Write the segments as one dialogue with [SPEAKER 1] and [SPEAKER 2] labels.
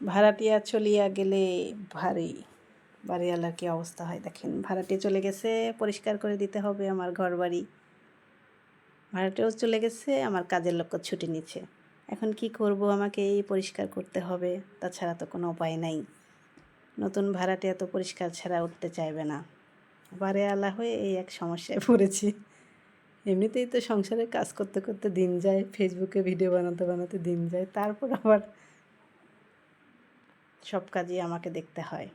[SPEAKER 1] ভাড়াটিয়া চলিয়া গেলে ভারী বাড়িওয়ালার কী অবস্থা হয় দেখেন। ভাড়াটিয়া চলে গেছে, পরিষ্কার করে দিতে হবে আমার ঘর বাড়ি। ভাড়াটিয়াও চলে গেছে, আমার কাজের লোকও ছুটি নিচ্ছে। এখন কি করব, আমাকে এই পরিষ্কার করতে হবে, তাছাড়া তো কোনো উপায় নাই। নতুন ভাড়াটিয়া তো পরিষ্কার ছাড়া উঠতে চাইবে না। বাড়িওয়ালা হয়ে এই এক সমস্যায় পড়েছি। এমনিতেই তো সংসারে কাজ করতে করতে দিন যায়, ফেসবুকে ভিডিও বানাতে বানাতে দিন যায়, তারপর আবার সব কাজই আমাকে দেখতে হয়।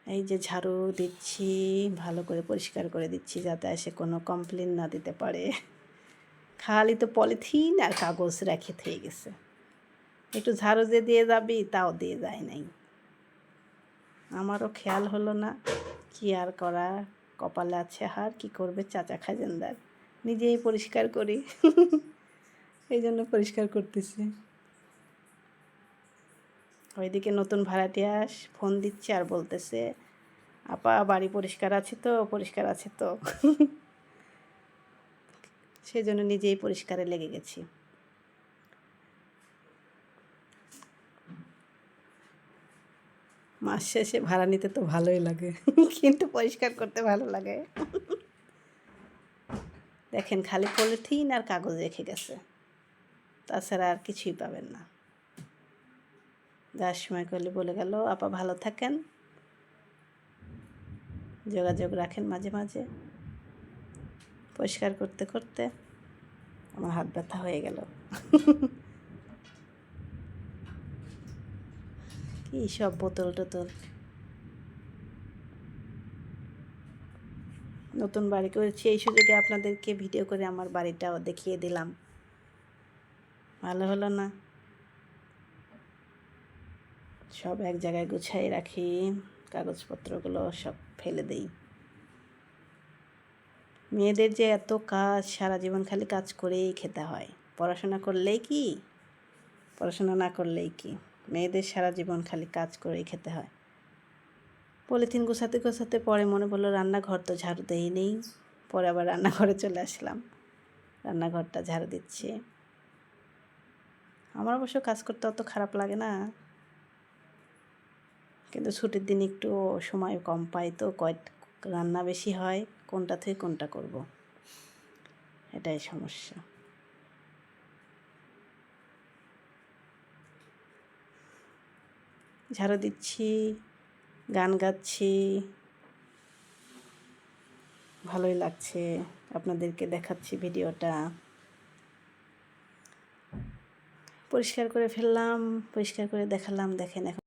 [SPEAKER 1] এই যে ঝাড়ু দিচ্ছি, ভালো করে পরিষ্কার করে দিচ্ছি যাতে এসে কোনো কমপ্লেন না দিতে পারে। খালি তো পলিথিন আর কাগজ রেখে থেকে গেছে। একটু ঝাড়ু যে দিয়ে যাবি তাও দিয়ে যায় নাই। আমারও খেয়াল হলো না, কি আর করা, কপালে আছে হার, কি করবে চাচা খাজানদার। নিজেই পরিষ্কার করি, এই জন্য পরিষ্কার করতেছি। ওইদিকে নতুন ভাড়াটিয়া ফোন দিচ্ছে আর বলতেছে, আপা বাড়ি পরিষ্কার আছে তো, পরিষ্কার আছে তো। সেই জন্য নিজেই পরিষ্কারে লেগে গেছি। মাস শেষে ভাড়া নিতে তো ভালোই লাগে, কিন্তু পরিষ্কার করতে ভালো লাগে। দেখেন খালি পলিথিন আর কাগজ রেখে গেছে, তাছাড়া আর কিছুই পাবেন না। যার সময় করলে বলে গেল, আপা ভালো থাকেন, যোগাযোগ রাখেন মাঝে মাঝে। পরিষ্কার করতে করতে আমার হাত ব্যথা হয়ে গেল। কী সব বোতল টোতল। নতুন বাড়ি করেছি, এই সুযোগে আপনাদেরকে ভিডিও করে আমার বাড়িটাও দেখিয়ে দিলাম। ভালো হলো না? সব এক জায়গায় গুছাই রাখি, কাগজপত্রগুলো সব ফেলে দেই। মেয়েদের যে এত কাজ, সারা জীবন খালি কাজ করেই খেতে হয়। পড়াশোনা করলেই কি, পড়াশোনা না করলেই কি, মেয়েদের সারা জীবন খালি কাজ করেই খেতে হয়। পলিথিন গোছাতে গোছাতে পরে মনে পড়লো রান্নাঘর তো ঝাড়ু দেই নেই। পরে আবার রান্নাঘরে চলে আসলাম, রান্নাঘরটা ঝাড়ু দিচ্ছি। আমার অবশ্য কাজ করতে অত খারাপ লাগে না, কিন্তু ছুটির দিন একটু সময় কম পাই তো, রান্না বেশি হয়, কোনটা থেকে কোনটা করব, এটাই সমস্যা। ঝাড়ু দিচ্ছি, গান গাচ্ছি, ভালোই লাগছে, আপনাদেরকে দেখাচ্ছি ভিডিওটা। পরিষ্কার করে ফেললাম, পরিষ্কার করে দেখালাম, দেখেন এখন